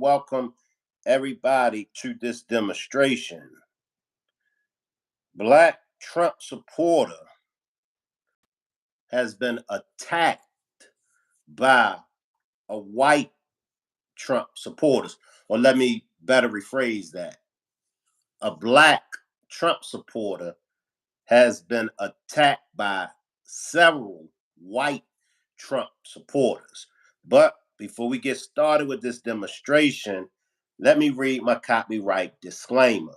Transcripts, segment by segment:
welcome everybody to this demonstration. Black Trump supporter has been attacked by a white Trump supporters. Or let me better rephrase that. A black Trump supporter has been attacked by several white Trump supporters. But before we get started with this demonstration, let me read my copyright disclaimer.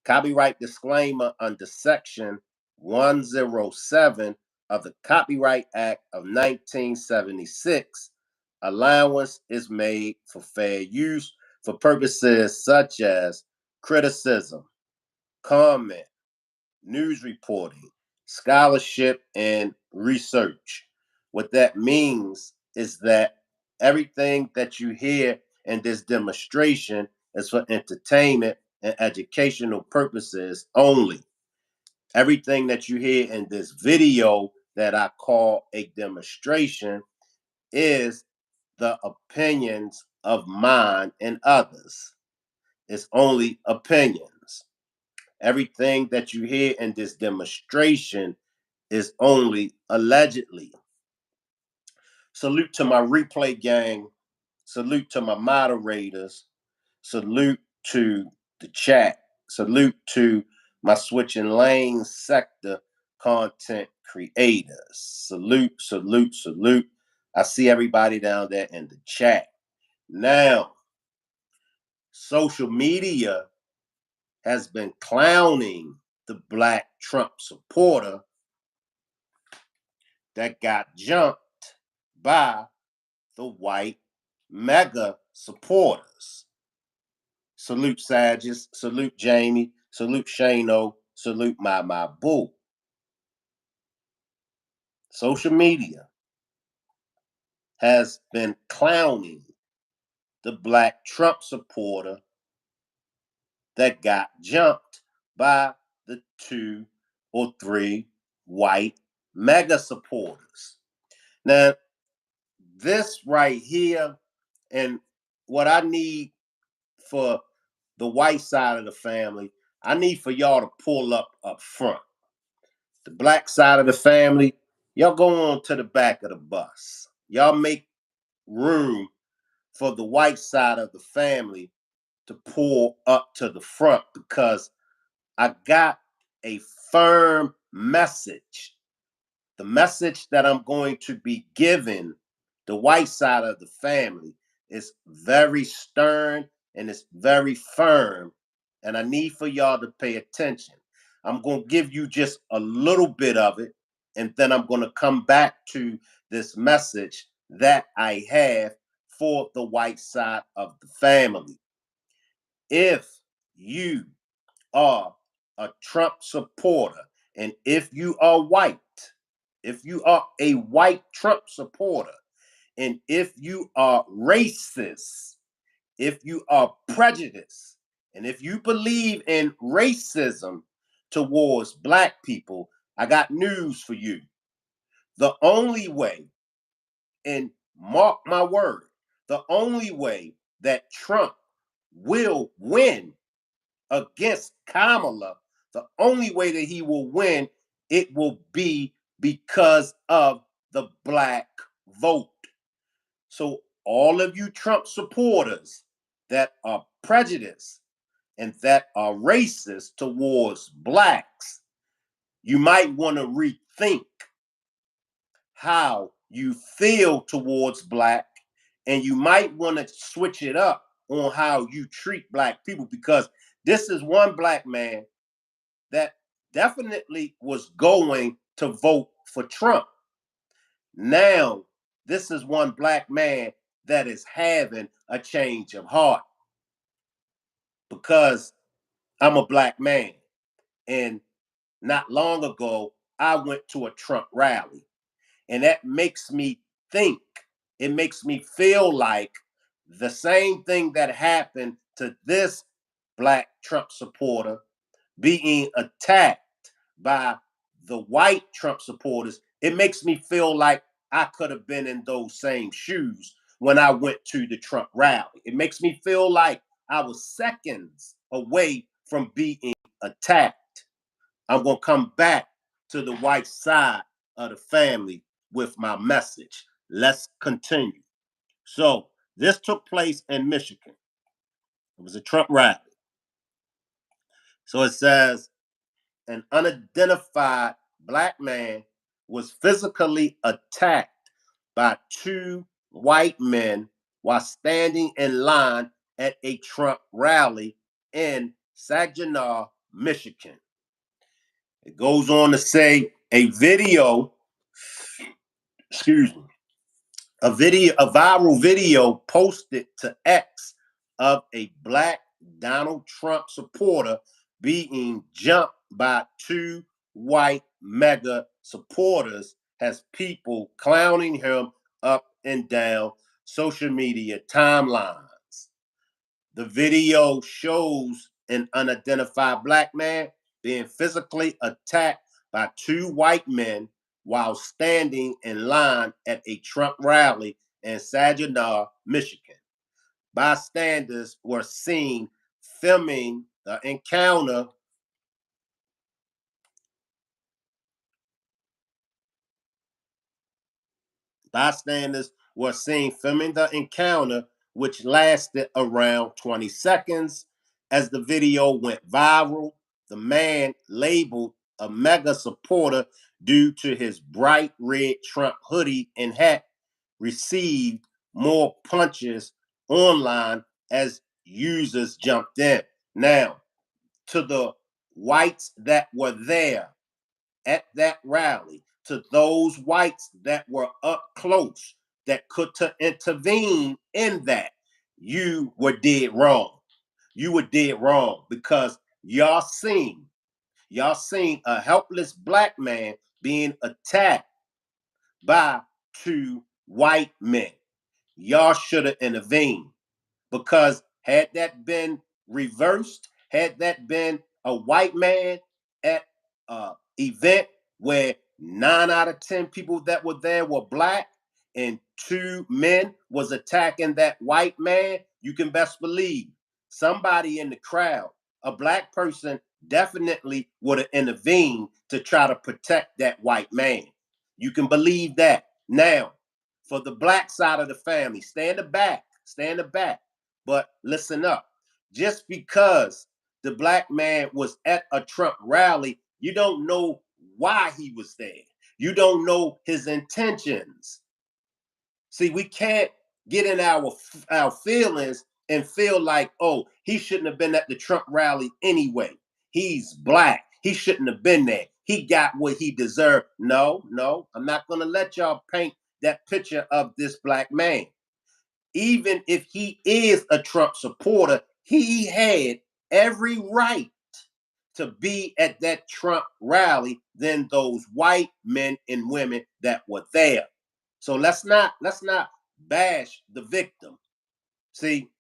Copyright disclaimer under Section 107 of the Copyright Act of 1976. Allowance is made for fair use for purposes such as criticism, comment, news reporting, scholarship, and research. What that means is that everything that you hear in this demonstration is for entertainment and educational purposes only. Everything that you hear in this video that I call a demonstration is the opinions of mine and others. It's only opinions. Everything that you hear in this demonstration is only allegedly. Salute to my replay gang. Salute to my moderators. Salute to the chat. Salute to my switching lanes sector content creators. Salute, salute, salute. I see everybody down there in the chat. Now, social media has been clowning the black Trump supporter that got jumped by the white mega supporters. Salute Sages, salute Jamie, salute Shano, salute my boo. Social media has been clowning the black Trump supporter that got jumped by the 2 or 3 white mega supporters. Now, this right here, and what I need for the white side of the family, I need for y'all to pull up front. The black side of the family, y'all go on to the back of the bus. Y'all make room for the white side of the family to pull up to the front, because I got a firm message. The message that I'm going to be giving the white side of the family is very stern and it's very firm. And I need for y'all to pay attention. I'm going to give you just a little bit of it, and then I'm going to come back to this message that I have for the white side of the family. If you are a Trump supporter, and if you are white, if you are a white Trump supporter, and if you are racist, if you are prejudiced, and if you believe in racism towards black people, I got news for you. The only way, and mark my word, the only way that Trump will win against Kamala, the only way that he will win, it will be because of the black vote. So all of you Trump supporters that are prejudiced and that are racist towards blacks, you might want to rethink how you feel towards black, and you might want to switch it up on how you treat black people, because this is one black man that definitely was going to vote for Trump. Now, this is one black man that is having a change of heart, because I'm a black man. And not long ago, I went to a Trump rally. And that makes me think, it makes me feel like the same thing that happened to this black Trump supporter being attacked by the white Trump supporters. It makes me feel like I could have been in those same shoes when I went to the Trump rally. It makes me feel like I was seconds away from being attacked. I'm going to come back to the white side of the family with my message. Let's continue. So this took place in Michigan. It was a Trump rally. So it says an unidentified black man was physically attacked by two white men while standing in line at a Trump rally in Saginaw, Michigan. It goes on to say a video, excuse me, a viral video posted to X of a black Donald Trump supporter being jumped by two white mega supporters has people clowning him up and down social media timelines. The video shows an unidentified black man being physically attacked by two white men while standing in line at a Trump rally in Saginaw, Michigan. Bystanders were seen filming the encounter. Bystanders were seen filming the encounter, which lasted around 20 seconds. As the video went viral, the man, labeled a mega supporter due to his bright red Trump hoodie and hat, received more punches online as users jumped in. Now, to the whites that were there at that rally, to those whites that were up close that could to intervene in that, you were dead wrong. You were dead wrong because y'all seen a helpless black man being attacked by two white men. Y'all should have intervened because had that been reversed, had that been a white man at an event where 9 out of 10 people that were there were black and two men was attacking that white man, you can best believe somebody in the crowd, a black person, definitely would have intervened to try to protect that white man. You can believe that. Now, for the black side of the family, stand the back. But listen up. Just because the black man was at a Trump rally, you don't know why he was there. You don't know his intentions. See, we can't get in our feelings and feel like, oh, he shouldn't have been at the Trump rally anyway. He's black. He shouldn't have been there. He got what he deserved. No, no, I'm not going to let y'all paint that picture of this black man. Even if he is a Trump supporter, he had every right to be at that Trump rally than those white men and women that were there. So let's not bash the victim. See,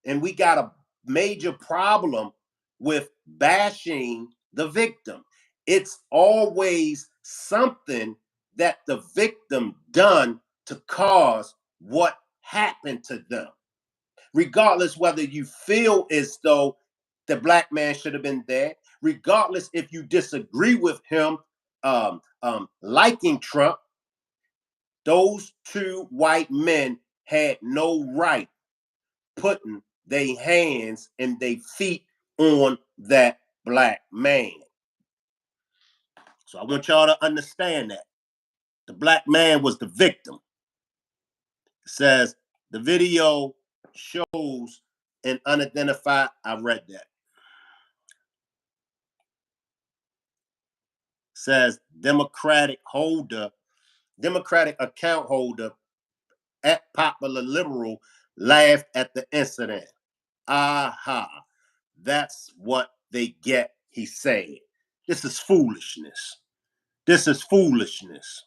and we got a major problem with bashing the victim. It's always something that the victim done to cause what happened to them. Regardless whether you feel as though the black man should have been there, regardless if you disagree with him liking Trump, those two white men had no right putting their hands and their feet on that black man. So I want y'all to understand that. The black man was the victim. It says the video shows an unidentified, I read that. Says Democratic account holder at Popular Liberal laughed at the incident. Aha, that's what they get, he said. This is foolishness. This is foolishness.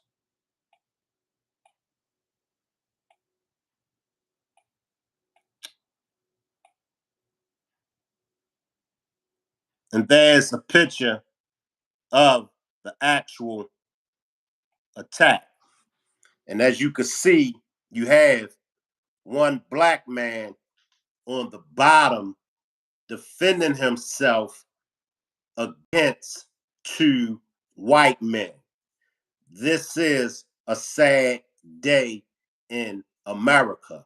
And there's a picture of the actual attack. And as you can see, you have one black man on the bottom defending himself against two white men. This is a sad day in America.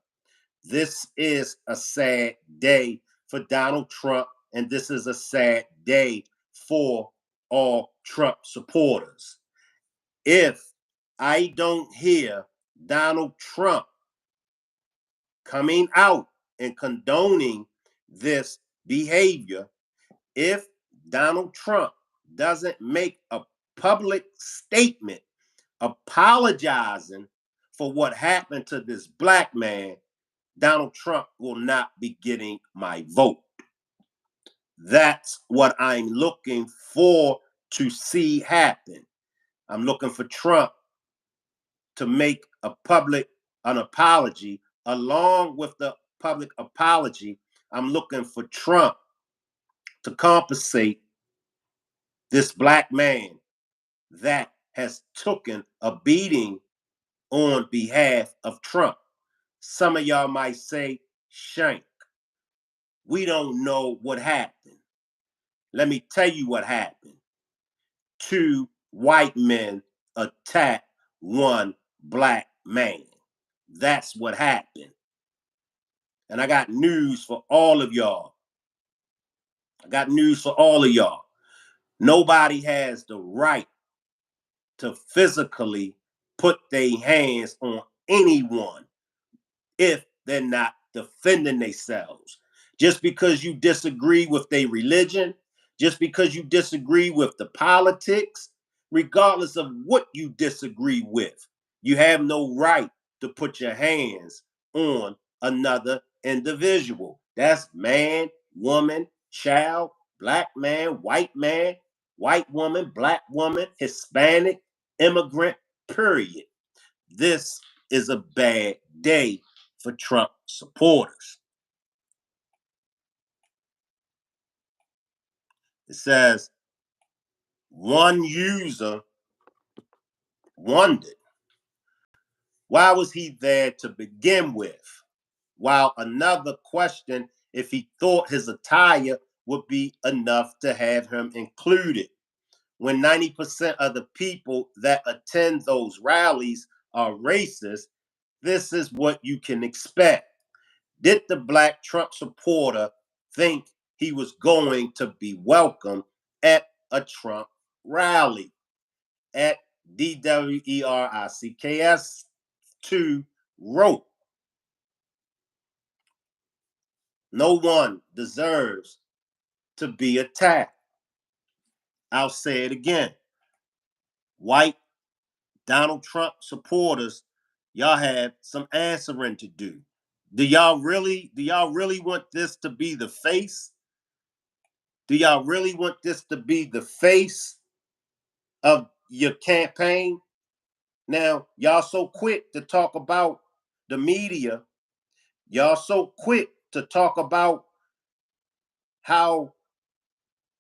This is a sad day for Donald Trump, and this is a sad day for all Trump supporters. If I don't hear Donald Trump coming out and condoning this behavior, if Donald Trump doesn't make a public statement apologizing for what happened to this black man, Donald Trump will not be getting my vote. That's what I'm looking for to see happen. I'm looking for Trump to make an apology. Along with the public apology, I'm looking for Trump to compensate this black man that has taken a beating on behalf of Trump. Some of y'all might say, Shank, we don't know what happened. Let me tell you what happened. Two white men attacked one black man. That's what happened. And I got news for all of y'all. Nobody has the right to physically put their hands on anyone if they're not defending themselves. Just because you disagree with their religion, just because you disagree with the politics, regardless of what you disagree with, you have no right to put your hands on another individual. That's man, woman, child, black man, white woman, black woman, Hispanic, immigrant, period. This is a bad day for Trump supporters. It says one user wondered, why was he there to begin with? While another questioned if he thought his attire would be enough to have him included. When 90% of the people that attend those rallies are racist, this is what you can expect. Did the black Trump supporter think he was going to be welcome at a Trump rally? At DWERICKS2 wrote, no one deserves to be attacked. I'll say it again. White Donald Trump supporters, y'all have some answering to do. Do y'all really want this to be the face? Do y'all really want this to be the face of your campaign? Now, y'all so quick to talk about the media. Y'all so quick to talk about how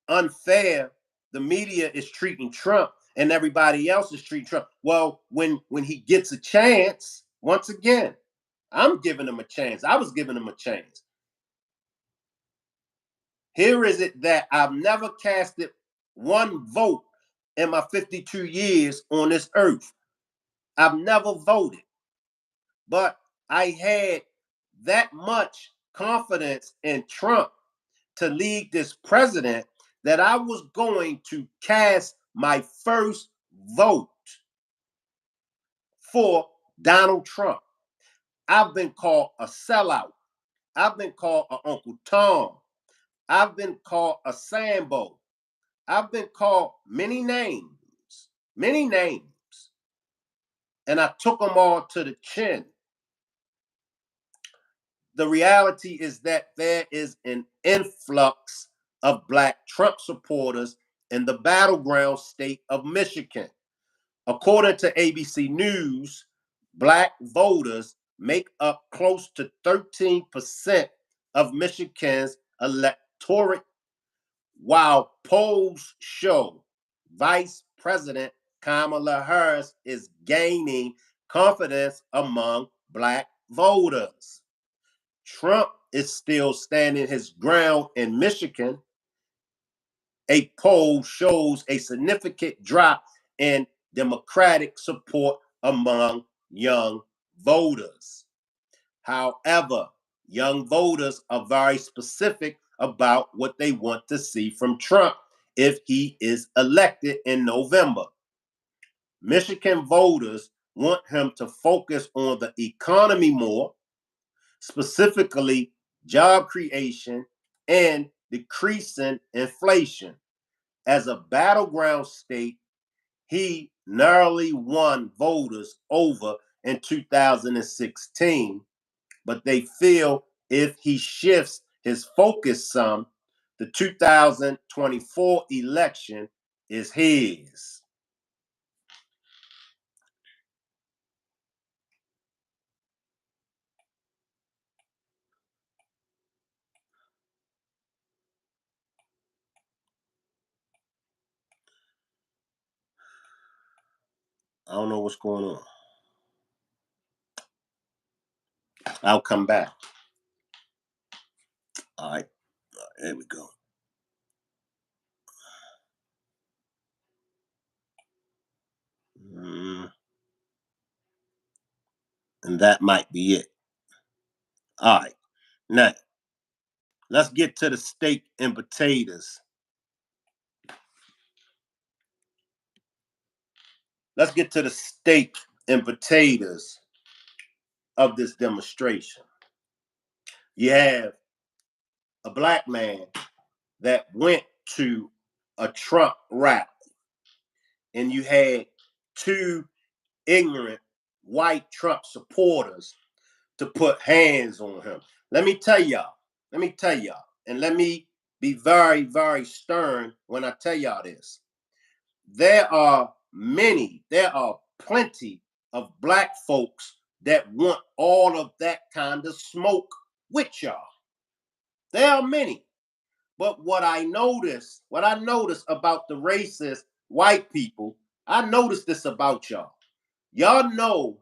unfair the media is treating Trump and everybody else is treating Trump. Well, when he gets a chance, once again, I'm giving him a chance. I was giving him a chance. Here is it that I've never casted one vote in my 52 years on this earth. I've never voted, but I had that much confidence in Trump to lead this president that I was going to cast my first vote for Donald Trump. I've been called a sellout. I've been called an Uncle Tom. I've been called a Sambo. I've been called many names, and I took them all to the chin. The reality is that there is an influx of black Trump supporters in the battleground state of Michigan. According to ABC News, black voters make up close to 13% of Michigan's electorate, while polls show Vice President Kamala Harris is gaining confidence among black voters. Trump is still standing his ground in Michigan. A poll shows a significant drop in Democratic support among young voters. However, young voters are very specific about what they want to see from Trump if he is elected in November. Michigan voters want him to focus on the economy more, specifically job creation and decreasing inflation. As a battleground state, he narrowly won voters over in 2016, but they feel if he shifts his focus some, the 2024 election is his. I don't know what's going on. I'll come back. All right, there we go. And that might be it. All right, now let's get to the steak and potatoes. Let's get to the steak and potatoes of this demonstration. You have a black man that went to a Trump rally, and you had two ignorant white Trump supporters to put hands on him. Let me tell y'all, and let me be very, very stern when I tell y'all this. There are plenty of black folks that want all of that kind of smoke with y'all. There are many. But what I noticed about the racist white people, I noticed this about y'all. Y'all know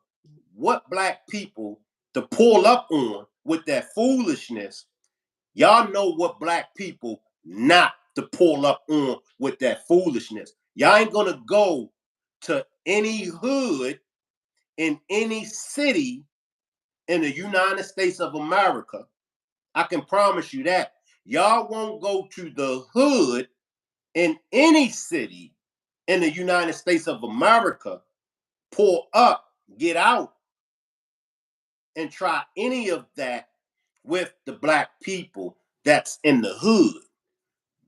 what black people to pull up on with that foolishness. Y'all know what black people not to pull up on with that foolishness. Y'all ain't gonna go to any hood in any city in the United States of America. I can promise you that. Y'all won't go to the hood in any city in the United States of America, pull up, get out, and try any of that with the black people that's in the hood.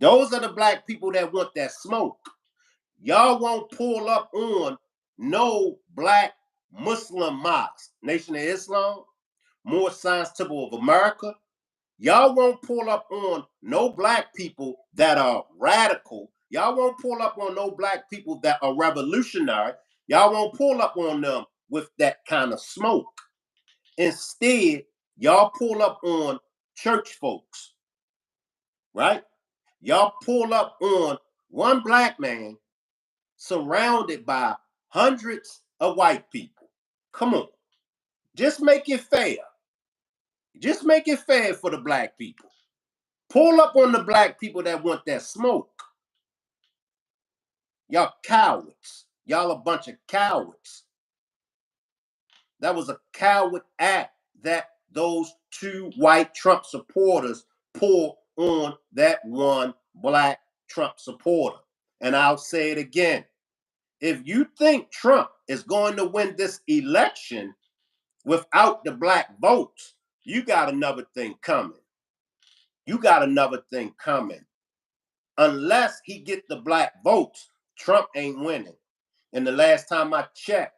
Those are the black people that want that smoke. Y'all won't pull up on no black Muslim mosque, Nation of Islam, More Science Temple of America. Y'all won't pull up on no black people that are radical. Y'all won't pull up on no black people that are revolutionary. Y'all won't pull up on them with that kind of smoke. Instead, y'all pull up on church folks, right? Y'all pull up on one black man surrounded by hundreds of white people. Come on. Just make it fair. Just make it fair for the black people. Pull up on the black people that want that smoke. Y'all cowards. Y'all a bunch of cowards. That was a coward act that those two white Trump supporters pulled on that one black Trump supporter. And I'll say it again. If you think Trump is going to win this election without the black votes, you got another thing coming. You got another thing coming. Unless he get the black votes, Trump ain't winning. And the last time I checked,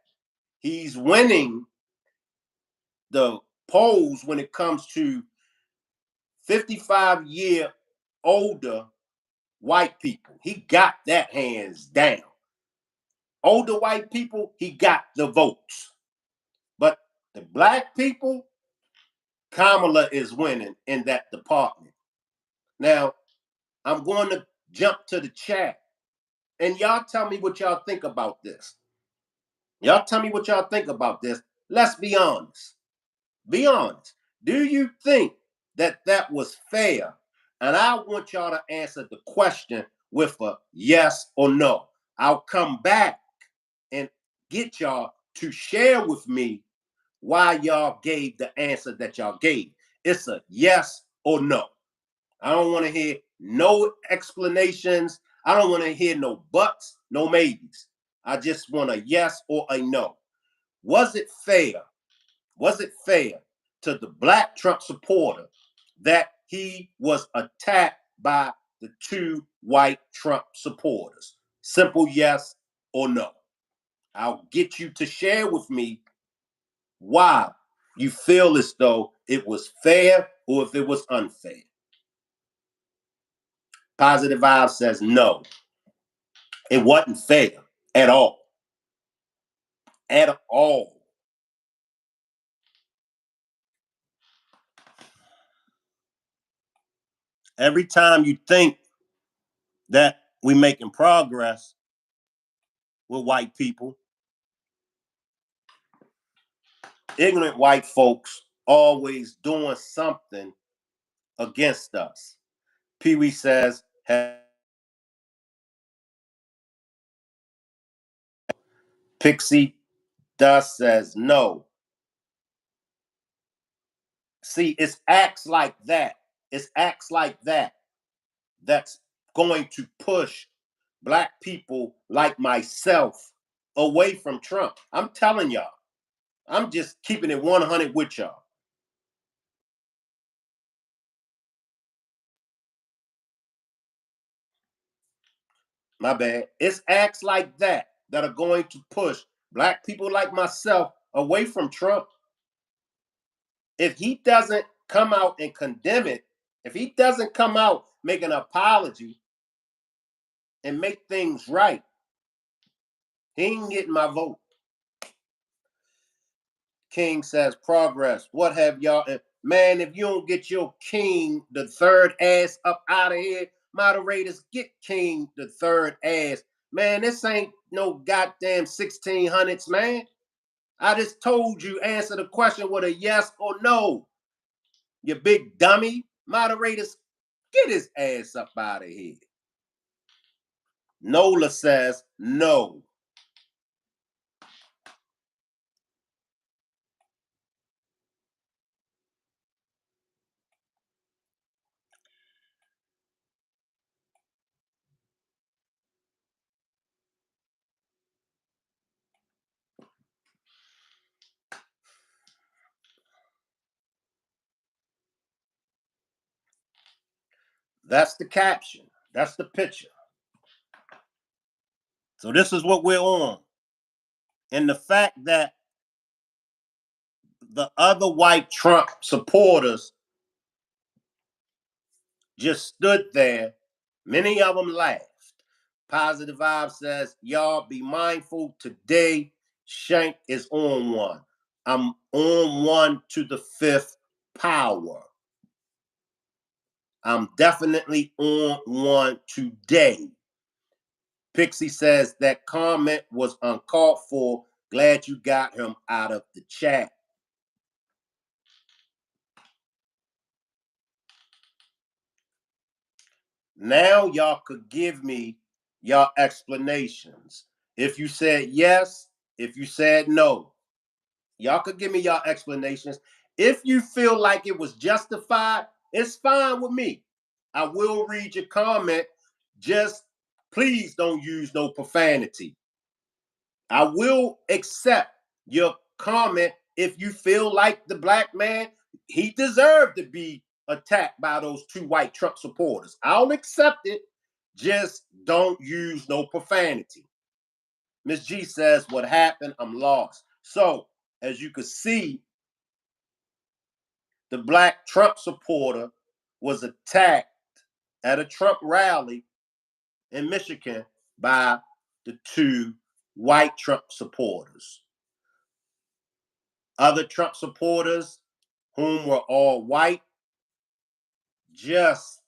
he's winning the polls when it comes to 55-year older white people. He got that hands down. Older white people, he got the votes. But the black people, Kamala is winning in that department. Now, I'm going to jump to the chat. And y'all tell me what y'all think about this. Y'all tell me what y'all think about this. Let's be honest. Be honest. Do you think that that was fair? And I want y'all to answer the question with a yes or no. I'll come back and get y'all to share with me why y'all gave the answer that y'all gave. It's a yes or no. I don't want to hear no explanations. I don't want to hear no buts, no maybes. I just want a yes or a no. Was it fair? Was it fair to the black Trump supporter that he was attacked by the two white Trump supporters? Simple yes or no. I'll get you to share with me why you feel as though it was fair or if it was unfair. Positive Vibe says no, it wasn't fair at all. At all. Every time you think that we're making progress with white people, ignorant white folks always doing something against us. Pee Wee says, Pixie Dust says no. See, it's acts like that. It's acts like that that's going to push black people like myself away from Trump. I'm telling y'all. I'm just keeping it 100 with y'all. My bad. It's acts like that that are going to push black people like myself away from Trump. If he doesn't come out and condemn it, if he doesn't come out, make an apology, and make things right, he ain't getting my vote. King says, progress. What have y'all? Man, if you don't get your King the third ass up out of here, moderators, get King the third ass. Man, this ain't no goddamn 1600s, man. I just told you answer the question with a yes or no. You big dummy. Moderators, get his ass up out of here. Nola says no. That's the caption. That's the picture. So this is what we're on. And the fact that the other white Trump supporters just stood there, many of them laughed. Positive Vibe says, y'all be mindful today. Shank is on one. I'm on one to the fifth power. I'm definitely on one today. Pixie says that comment was uncalled for. Glad you got him out of the chat. Now y'all could give me y'all explanations. If you said yes, if you said no, y'all could give me y'all explanations. If you feel like it was justified, it's fine with me. I will read your comment. Just please don't use no profanity. I will accept your comment if you feel like the black man, he deserved to be attacked by those two white Trump supporters. I'll accept it. Just don't use no profanity. Miss G says, what happened? I'm lost. So, as you can see, the black Trump supporter was attacked at a Trump rally in Michigan by the two white Trump supporters. Other Trump supporters, whom were all white, just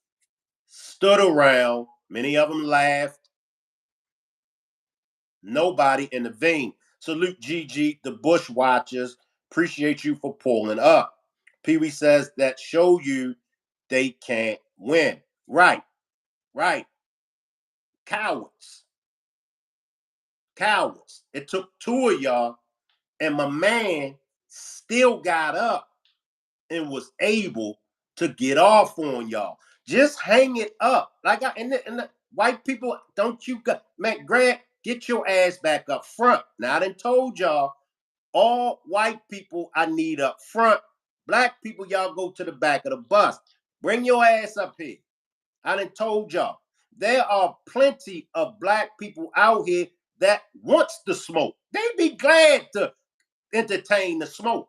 stood around. Many of them laughed. Nobody intervened. Salute Gigi, the Bush Watchers. Appreciate you for pulling up. Pee Wee says that show you they can't win. Right, right. Cowards. Cowards. It took two of y'all, and my man still got up and was able to get off on y'all. Just hang it up. Like and the white people, don't you got man Grant, get your ass back up front. Now I done told y'all, all white people I need up front. Black people, y'all go to the back of the bus. Bring your ass up here. I done told y'all. There are plenty of black people out here that wants the smoke. They be glad to entertain the smoke.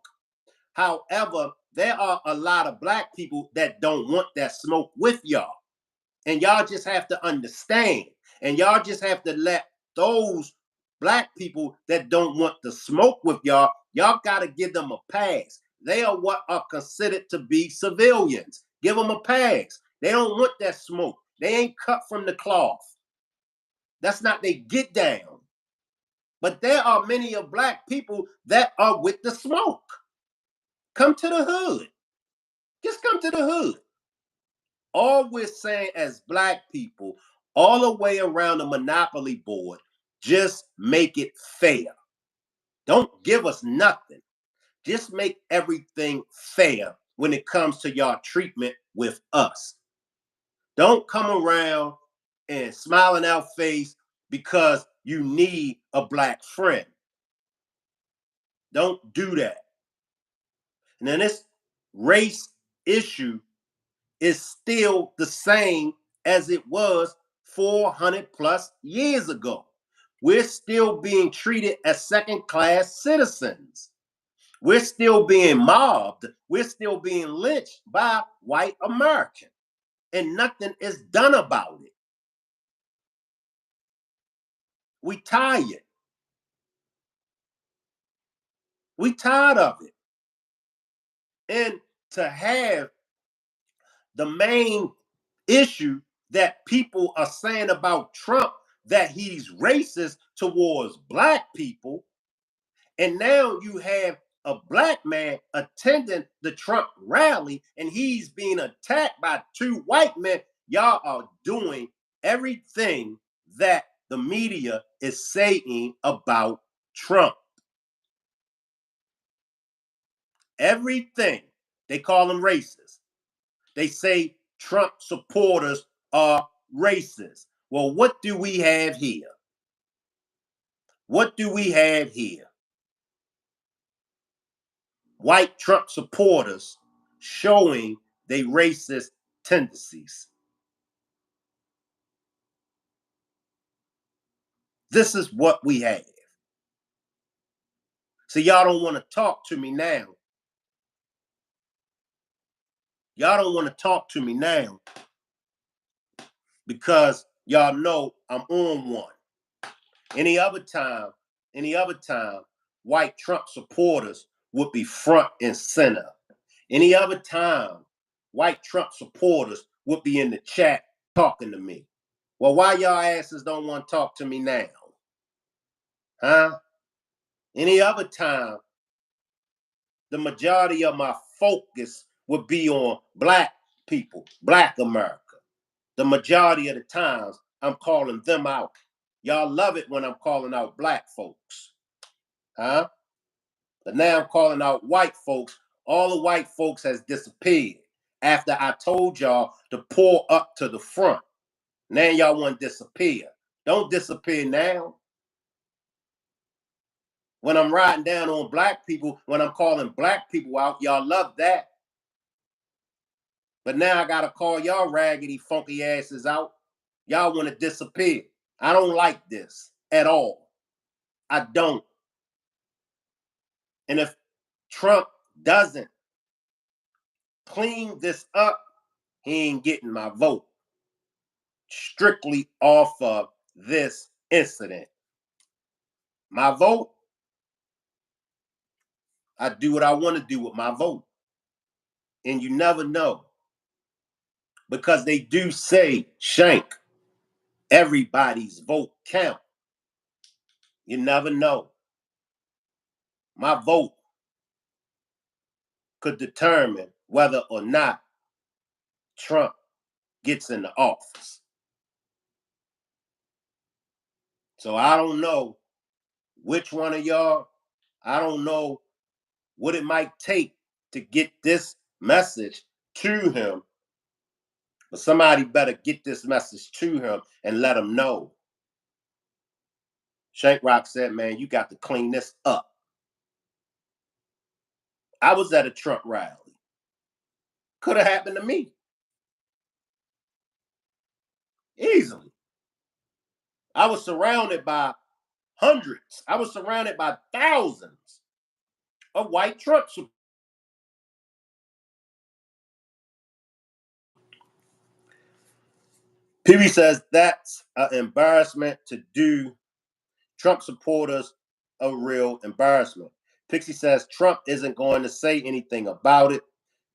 However, there are a lot of black people that don't want that smoke with y'all. And y'all just have to understand. And y'all just have to let those black people that don't want the smoke with y'all got to give them a pass. They are what are considered to be civilians. Give them a pass. They don't want that smoke. They ain't cut from the cloth. That's not they get down. But there are many of black people that are with the smoke. Come to the hood. Just come to the hood. All we're saying as black people, all the way around the monopoly board, just make it fair. Don't give us nothing. Just make everything fair when it comes to y'all treatment with us. Don't come around and smile in our face because you need a black friend. Don't do that. And then this race issue is still the same as it was 400 plus years ago. We're still being treated as second class citizens. We're still being mobbed. We're still being lynched by white Americans. And nothing is done about it. We tired. We tired of it. And to have the main issue that people are saying about Trump, that he's racist towards black people, and now you have a black man attending the Trump rally and he's being attacked by two white men. Y'all are doing everything that the media is saying about Trump. Everything. They call them racist. They say Trump supporters are racist. Well, what do we have here? What do we have here? White Trump supporters showing their racist tendencies. This is what we have. So y'all don't want to talk to me now. Y'all don't want to talk to me now because y'all know I'm on one. Any other time, white Trump supporters would be front and center. Any other time, white Trump supporters would be in the chat talking to me. Well, why y'all asses don't want to talk to me now? Huh? Any other time, the majority of my focus would be on black people, black America. The majority of the times, I'm calling them out. Y'all love it when I'm calling out black folks. Huh? But now I'm calling out white folks. All the white folks has disappeared after I told y'all to pull up to the front. Now y'all want to disappear. Don't disappear now. When I'm riding down on black people, when I'm calling black people out, y'all love that. But now I gotta call y'all raggedy, funky asses out. Y'all want to disappear. I don't like this at all. I don't. And if Trump doesn't clean this up, he ain't getting my vote. Strictly off of this incident. My vote, I do what I want to do with my vote. And you never know. Because they do say, Shank, everybody's vote count. You never know. My vote could determine whether or not Trump gets into office. So I don't know which one of y'all, I don't know what it might take to get this message to him, but somebody better get this message to him and let him know. Shankrock said, man, you got to clean this up. I was at a Trump rally. Could have happened to me. Easily. I was surrounded by hundreds. I was surrounded by thousands of white Trump supporters. PB says that's an embarrassment to do Trump supporters a real embarrassment. Pixie says Trump isn't going to say anything about it.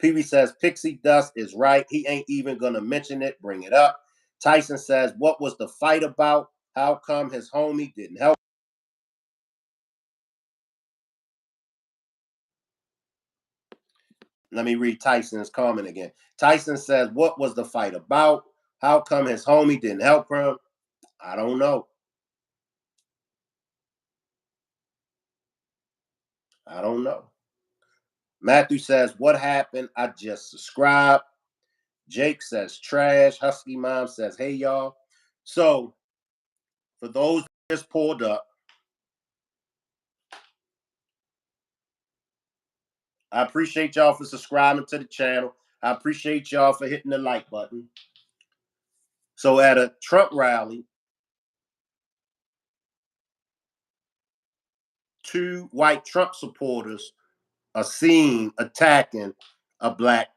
PB says Pixie Dust is right. He ain't even going to mention it, bring it up. Tyson says, what was the fight about? How come his homie didn't help? Let me read Tyson's comment again. Tyson says, what was the fight about? How come his homie didn't help him? I don't know. I don't know. Matthew says, what happened? I just subscribed. Jake says, trash. Husky Mom says, hey, y'all. So, for those that just pulled up, I appreciate y'all for subscribing to the channel. I appreciate y'all for hitting the like button. So, at a Trump rally, 2 white Trump supporters are seen attacking a black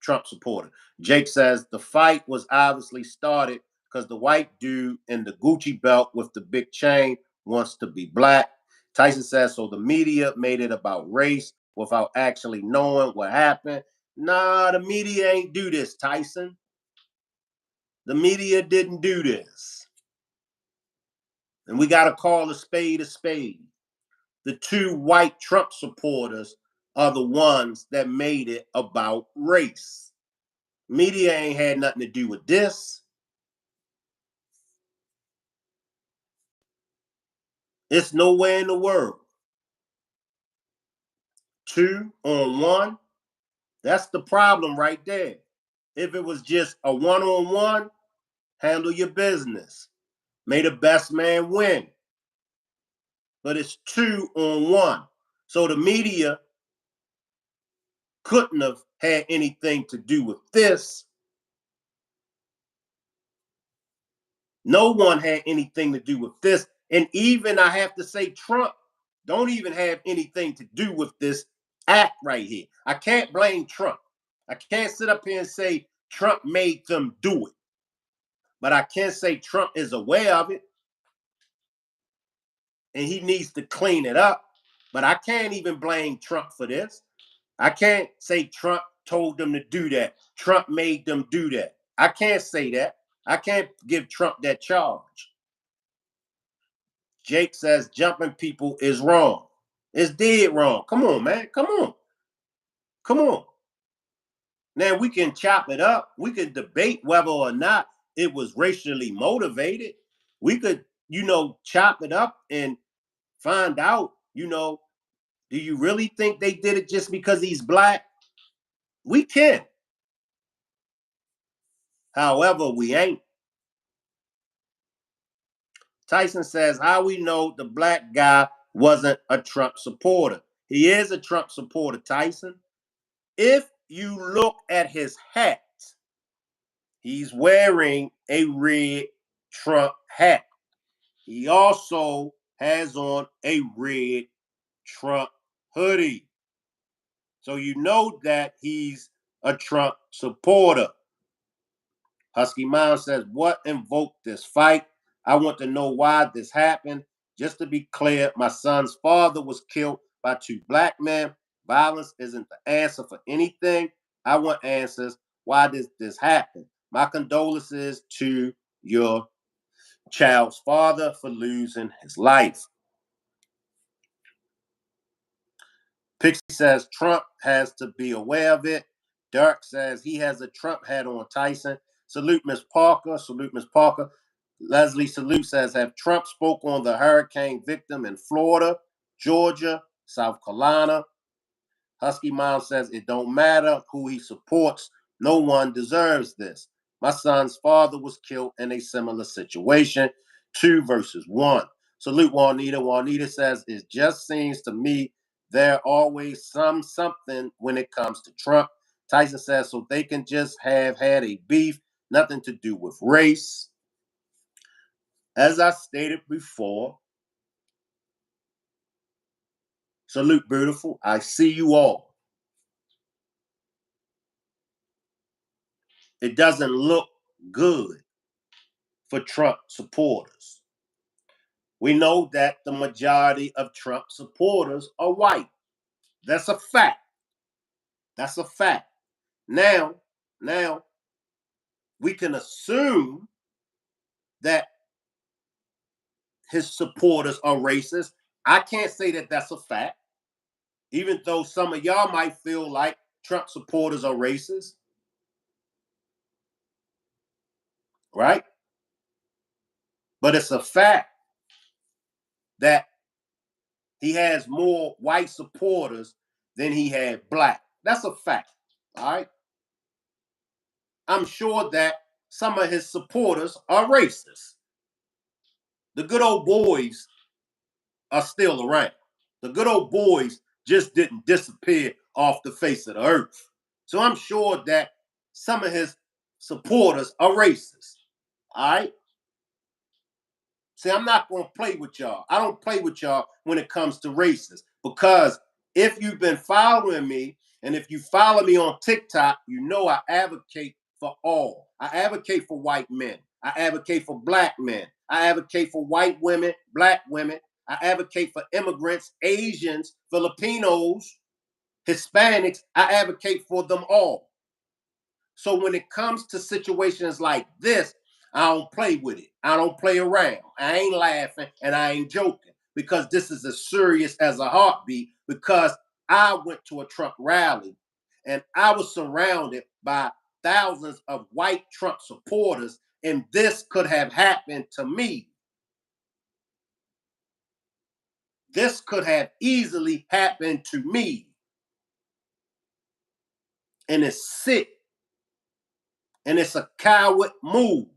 Trump supporter. Jake says the fight was obviously started because the white dude in the Gucci belt with the big chain wants to be black. Tyson says, so the media made it about race without actually knowing what happened. Nah, the media ain't do this, Tyson. The media didn't do this. And we got to call a spade a spade. The 2 white Trump supporters are the ones that made it about race. Media ain't had nothing to do with this. It's nowhere in the world. 2 on 1, that's the problem right there. If it was just a 1-on-1, handle your business. May the best man win. But it's 2 on 1. So the media couldn't have had anything to do with this. No one had anything to do with this. And even I have to say, Trump don't even have anything to do with this act right here. I can't blame Trump. I can't sit up here and say Trump made them do it. But I can say Trump is aware of it and he needs to clean it up. But I can't even blame Trump for this. I can't say Trump told them to do that. Trump made them do that. I can't say that. I can't give Trump that charge. Jake says jumping people is wrong. It's dead wrong. Come on, man. Come on. Come on. Now we can chop it up. We could debate whether or not it was racially motivated. We could, chop it up and find out, do you really think they did it just because he's black? We can. However, we ain't. Tyson says, how we know the black guy wasn't a Trump supporter? He is a Trump supporter, Tyson. If you look at his hat, he's wearing a red Trump hat. He also has on a red Trump hoodie. So you know that he's a Trump supporter. Husky Mom says, what invoked this fight? I want to know why this happened. Just to be clear, my son's father was killed by 2 black men. Violence isn't the answer for anything. I want answers. Why did this happen? My condolences to your child's father for losing his life. Pixie says Trump has to be aware of it. Dirk says he has a Trump hat on Tyson. Salute Miss Parker. Salute Miss Parker. Leslie Salute says, have Trump spoke on the hurricane victim in Florida, Georgia, South Carolina? Husky Mom says, it don't matter who he supports. No one deserves this. My son's father was killed in a similar situation. 2 verses 1. Salute Juanita. Juanita says, it just seems to me there always something when it comes to Trump. Tyson says, so they can just have had a beef, nothing to do with race. As I stated before, salute beautiful. I see you all. It doesn't look good for Trump supporters. We know that the majority of Trump supporters are white. That's a fact. That's a fact. Now, we can assume that his supporters are racist. I can't say that that's a fact, even though some of y'all might feel like Trump supporters are racist, right? But it's a fact that he has more white supporters than he had black. That's a fact, all right? I'm sure that some of his supporters are racist. The good old boys are still around. The good old boys just didn't disappear off the face of the earth. So I'm sure that some of his supporters are racist, all right? See, I'm not going to play with y'all. I don't play with y'all when it comes to races, because if you've been following me and if you follow me on TikTok, you know I advocate for all. I advocate for white men. I advocate for black men. I advocate for white women, black women. I advocate for immigrants, Asians, Filipinos, Hispanics. I advocate for them all. So when it comes to situations like this, I don't play with it. I don't play around. I ain't laughing and I ain't joking, because this is as serious as a heartbeat, because I went to a Trump rally and I was surrounded by thousands of white Trump supporters, and this could have happened to me. This could have easily happened to me. And it's sick. And it's a coward move.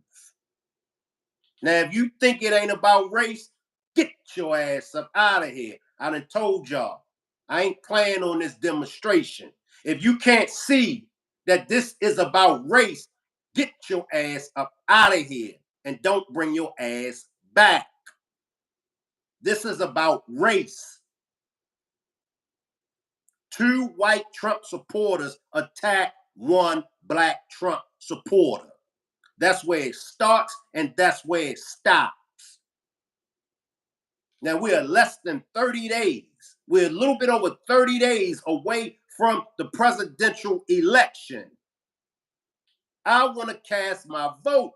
Now, if you think it ain't about race, get your ass up out of here. I done told y'all, I ain't playing on this demonstration. If you can't see that this is about race, get your ass up out of here and don't bring your ass back. This is about race. 2 white Trump supporters attack 1 black Trump supporter. That's where it starts and that's where it stops. Now, we are less than 30 days. We're a little bit over 30 days away from the presidential election. I want to cast my vote.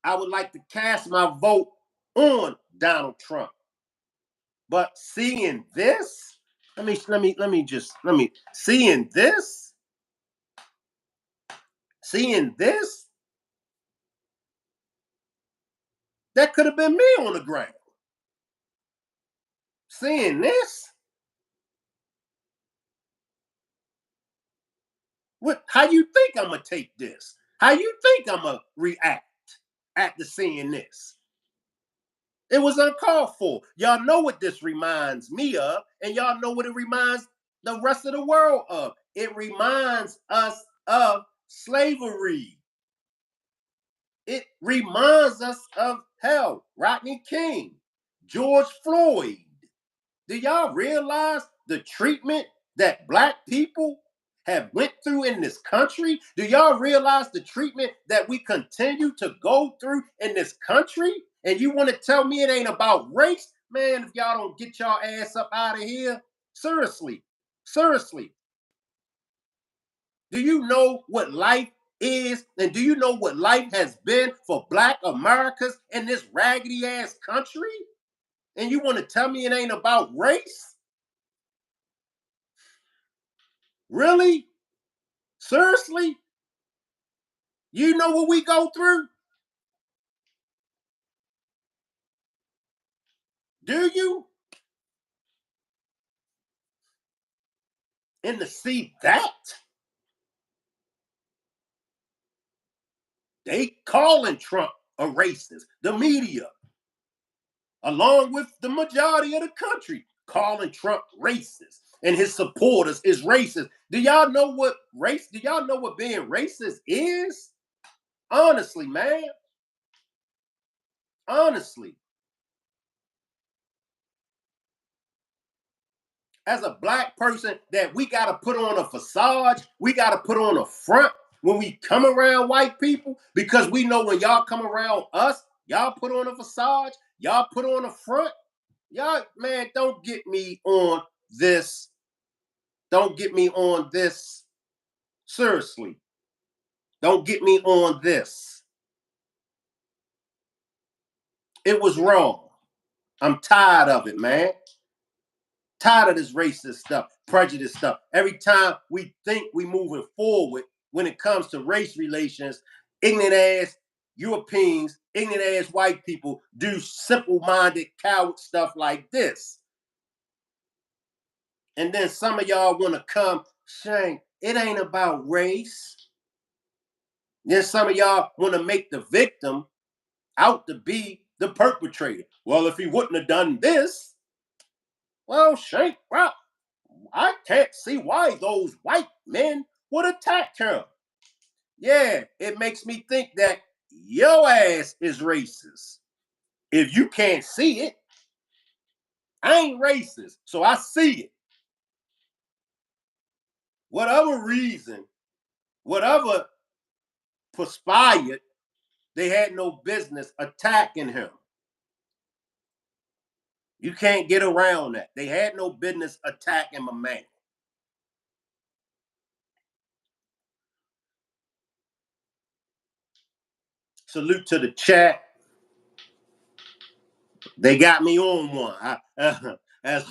I would like to cast my vote on Donald Trump. But seeing this, seeing this, that could have been me on the ground. Seeing this, how you think I'm gonna take this? How you think I'm gonna react after seeing this? It was uncalled for. Y'all know what this reminds me of, and y'all know what it reminds the rest of the world of. It reminds us of slavery. It reminds us of hell, Rodney King, George Floyd. Do y'all realize the treatment that black people have went through in this country? Do y'all realize the treatment that we continue to go through in this country? And you want to tell me it ain't about race? Man, if y'all don't get y'all ass up out of here, seriously, seriously. Do you know what life is? And do you know what life has been for black Americans in this raggedy ass country? And you want to tell me it ain't about race? Really? Seriously? You know what we go through? Do you? And to see that, they calling Trump a racist. The media, along with the majority of the country, calling Trump racist. And his supporters is racist. Do y'all know what race? Do y'all know what being racist is? Honestly, man. Honestly. As a black person that we got to put on a facade, we got to put on a front when we come around white people because we know when y'all come around us, y'all put on a facade, y'all put on a front. Y'all, man, don't get me on this. Don't get me on this. Seriously. Don't get me on this. It was wrong. I'm tired of it, man. Tired of this racist stuff, prejudice stuff. Every time we think we moving forward when it comes to race relations, ignorant ass Europeans, ignorant ass white people do simple-minded coward stuff like this. And then some of y'all want to come saying it ain't about race. Then some of y'all want to make the victim out to be the perpetrator. Well, if he wouldn't have done this, well, Shank, well, I can't see why those white men would attack him. Yeah, it makes me think that your ass is racist. If you can't see it, I ain't racist, so I see it. Whatever reason, whatever perspired, they had no business attacking him. You can't get around that. They had no business attacking my man. Salute to the chat. They got me on one. As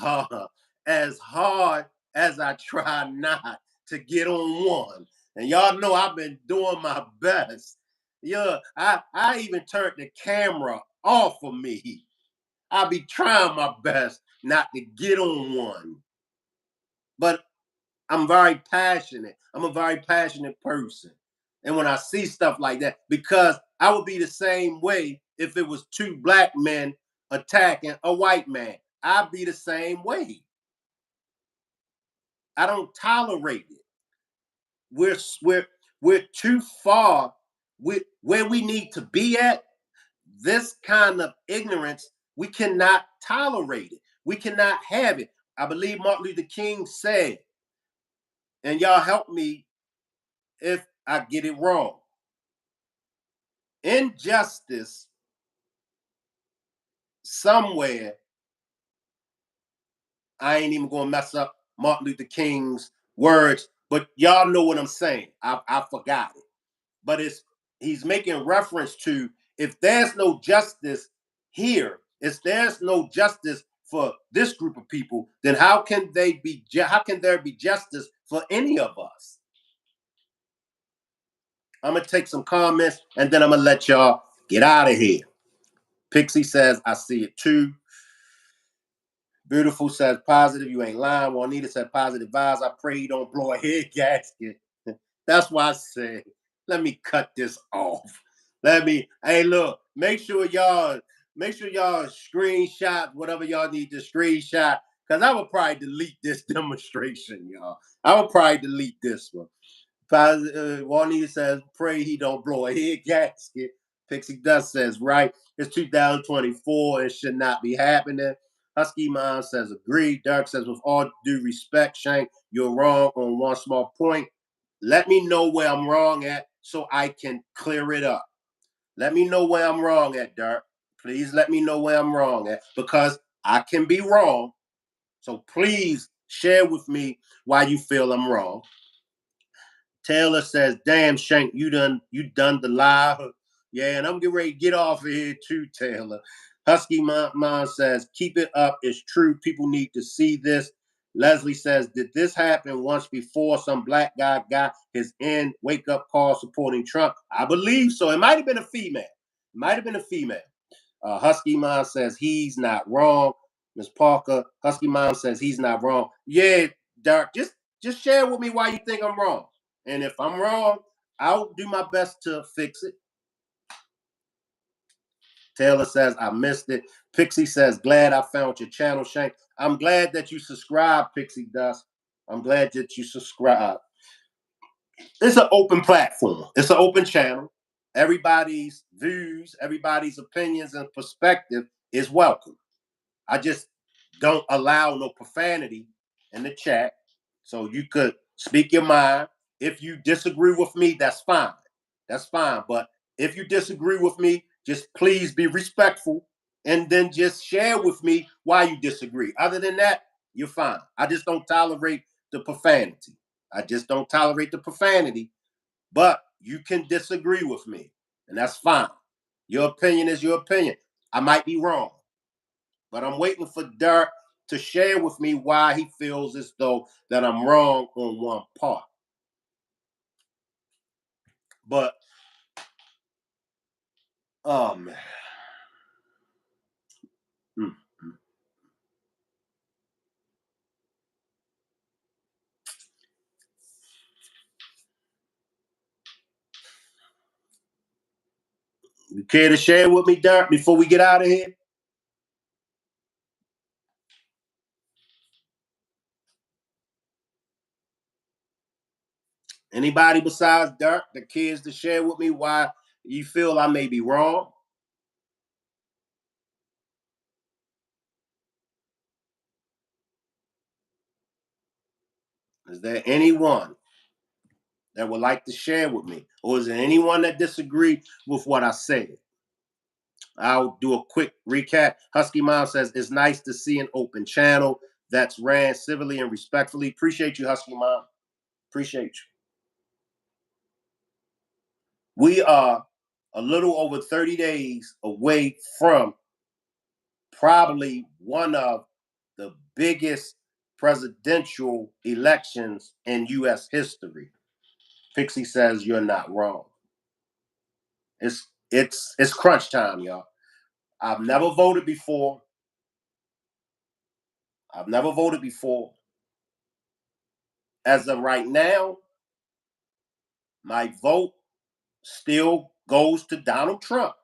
hard as I try not to get on one, and y'all know I've been doing my best. Yeah, I even turned the camera off of me. I be trying my best not to get on one, but I'm very passionate. I'm a very passionate person. And when I see stuff like that, because I would be the same way if it was two black men attacking a white man. I'd be the same way. I don't tolerate it. We're we're we're too far with where we need to be at. This kind of ignorance, we cannot tolerate it. We cannot have it. I believe Martin Luther King said, and y'all help me if I get it wrong. Injustice somewhere, I ain't even gonna mess up Martin Luther King's words, but y'all know what I'm saying. I forgot it. But he's making reference to if there's no justice here, if there's no justice for this group of people, then how can how can there be justice for any of us? I'm gonna take some comments and then I'm gonna let y'all get out of here. Pixie says, I see it too. Beautiful says positive. You ain't lying. Juanita said positive vibes. I pray you don't blow a head gasket. That's why I said, let me cut this off. Hey, look, make sure y'all screenshot whatever y'all need to screenshot. Cause I would probably delete this demonstration, y'all. I would probably delete this one. Juanita says, pray he don't blow a head gasket. Pixie Dust says, right, it's 2024. It should not be happening. Husky Mom says, agree. Dirk says, with all due respect, Shank, you're wrong on one small point. Let me know where I'm wrong at so I can clear it up. Let me know where I'm wrong at, Dirk. Please let me know where I'm wrong at because I can be wrong. So please share with me why you feel I'm wrong. Taylor says, damn, Shank, you done the live. Yeah, and I'm getting ready to get off of here too, Taylor. Husky Mom says, keep it up. It's true. People need to see this. Leslie says, did this happen once before? Some black guy got his end wake up call supporting Trump? I believe so. It might have been a female. It might have been a female. Husky Mom says he's not wrong. Miss Parker, Husky Mom says he's not wrong. Yeah, Dark, just share with me why you think I'm wrong. And if I'm wrong, I'll do my best to fix it. Taylor says, I missed it. Pixie says, glad I found your channel, Shank. I'm glad that you subscribe, Pixie Dust. I'm glad that you subscribe. It's an open platform. It's an open channel. Everybody's views, everybody's opinions and perspective is welcome. I just don't allow no profanity in the chat. So you could speak your mind. If you disagree with me, that's fine. That's fine. But if you disagree with me, just please be respectful and then just share with me why you disagree. Other than that, you're fine. I just don't tolerate the profanity. I just don't tolerate the profanity. But you can disagree with me, and that's fine. Your opinion is your opinion. I might be wrong, but I'm waiting for Dirk to share with me why he feels as though that I'm wrong on one part. But man. Mm-hmm. You care to share with me, Dirk, before we get out of here? Anybody besides Dirk that cares to share with me why you feel I may be wrong? Is there anyone that would like to share with me? Or is there anyone that disagreed with what I said? I'll do a quick recap. Husky Mom says, it's nice to see an open channel that's ran civilly and respectfully. Appreciate you, Husky Mom. Appreciate you. We are a little over 30 days away from probably one of the biggest presidential elections in U.S. history. Pixie says you're not wrong. It's crunch time, y'all. I've never voted before. I've never voted before. As of right now, my vote still goes to Donald Trump.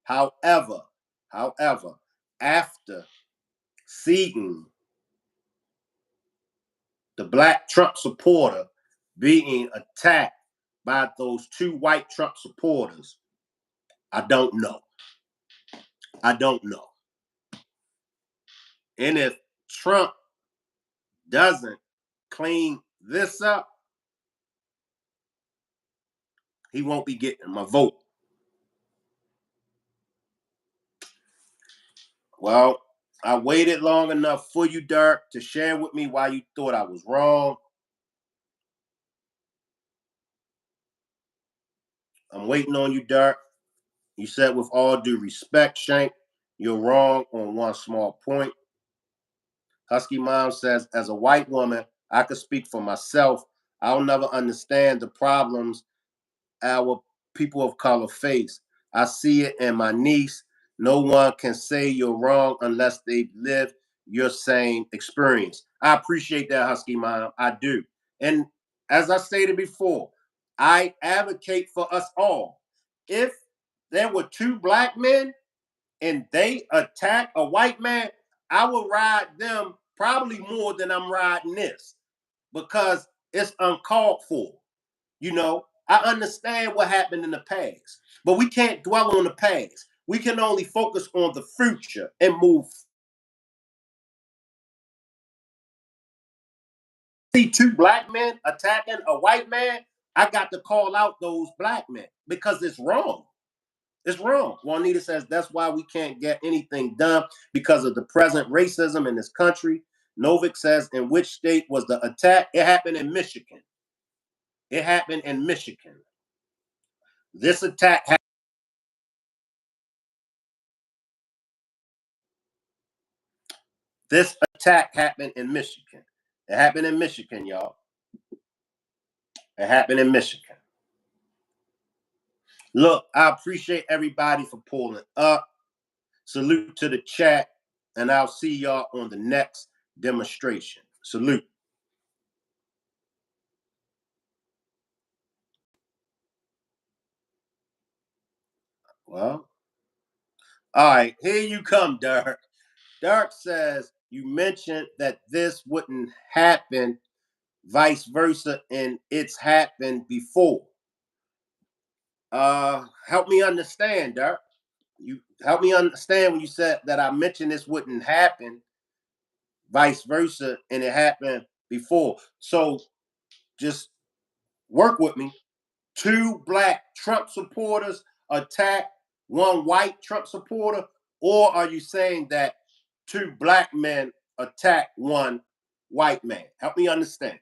However, after seeing the black Trump supporter being attacked by those two white Trump supporters, I don't know. I don't know. And if Trump doesn't clean this up, he won't be getting my vote. Well, I waited long enough for you, Dirk, to share with me why you thought I was wrong. I'm waiting on you, Dirk. You said, with all due respect, Shank, you're wrong on one small point. Husky Mom says, as a white woman, I could speak for myself. I'll never understand the problems our people of color face. I see it in my niece. No one can say you're wrong unless they've lived your same experience. I appreciate that, Husky Mom. I do. And as I stated before, I advocate for us all. If there were two black men and they attack a white man, I will ride them probably more than I'm riding this because it's uncalled for. You know, I understand what happened in the past, but we can't dwell on the past. We can only focus on the future and move. See two black men attacking a white man, I got to call out those black men because it's wrong. It's wrong. Juanita says that's why we can't get anything done because of the present racism in this country. Novik says, in which state was the attack? It happened in Michigan. It happened in Michigan. This attack happened This attack happened in Michigan. It happened in Michigan, y'all. It happened in Michigan. Look, I appreciate everybody for pulling up. Salute to the chat, and I'll see y'all on the next demonstration. Salute. Well, all right, here you come, Dirk. Dirk says, you mentioned that this wouldn't happen, vice versa, and it's happened before. Help me understand, Dirk. You help me understand when you said that I mentioned this wouldn't happen, vice versa, and it happened before. So just work with me. 2 black Trump supporters attack 1 white Trump supporter, or are you saying that 2 black men attack 1 white man? Help me understand.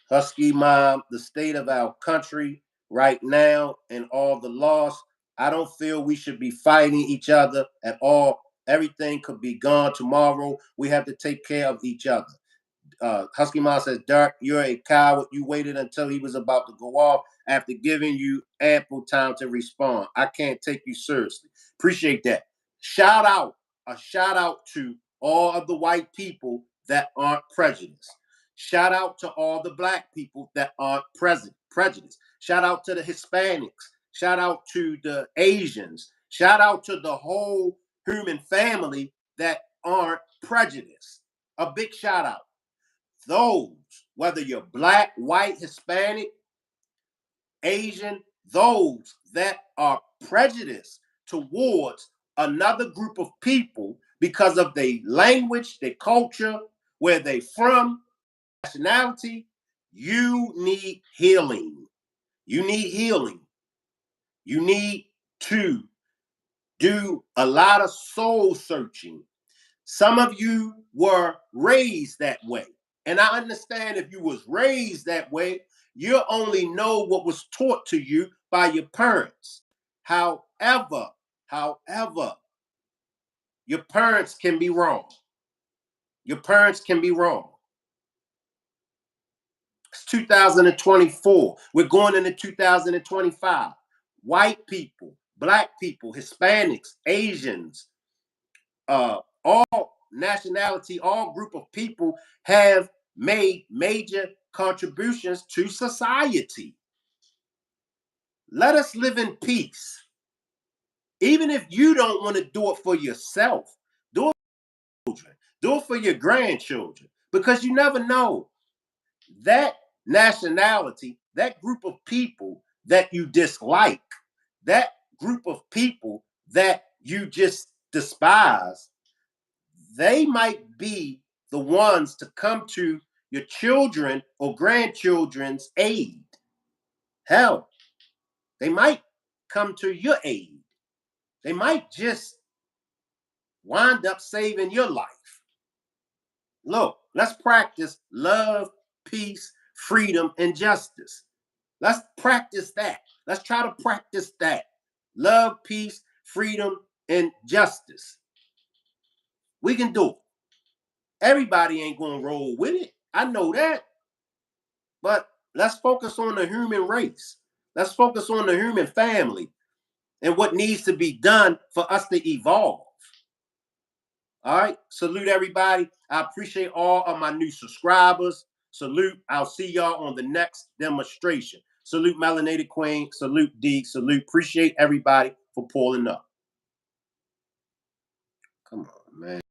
Husky Mom, the state of our country right now and all the loss, I don't feel we should be fighting each other at all. Everything could be gone tomorrow. We have to take care of each other. Husky Mom says, Dirk, you're a coward. You waited until he was about to go off after giving you ample time to respond. I can't take you seriously. Appreciate that. A shout out to all of the white people that aren't prejudiced. Shout out to all the black people that aren't prejudiced. Shout out to the Hispanics. Shout out to the Asians. Shout out to the whole human family that aren't prejudiced. A big shout out. Those, whether you're black, white, Hispanic, Asian, those that are prejudiced towards another group of people because of their language, their culture, where they from, nationality, you need healing. You need healing. You need to do a lot of soul searching. Some of you were raised that way. And I understand if you was raised that way, you only know what was taught to you by your parents. However, your parents can be wrong. Your parents can be wrong. It's 2024. We're going into 2025. White people, black people, Hispanics, Asians, all nationality, all group of people have made major contributions to society. Let us live in peace. Even if you don't want to do it for yourself, do it for your children, do it for your grandchildren, because you never know. That nationality, that group of people that you dislike, that group of people that you just despise, they might be the ones to come to your children or grandchildren's aid. Hell, they might come to your aid. They might just wind up saving your life. Look, let's practice love, peace, freedom, and justice. Let's practice that. Let's try to practice that. Love, peace, freedom, and justice. We can do it. Everybody ain't going to roll with it. I know that. But let's focus on the human race. Let's focus on the human family and what needs to be done for us to evolve. All right. Salute everybody. I appreciate all of my new subscribers. Salute. I'll see y'all on the next demonstration. Salute Melanated Queen. Salute D. Salute. Appreciate everybody for pulling up. Come on, man.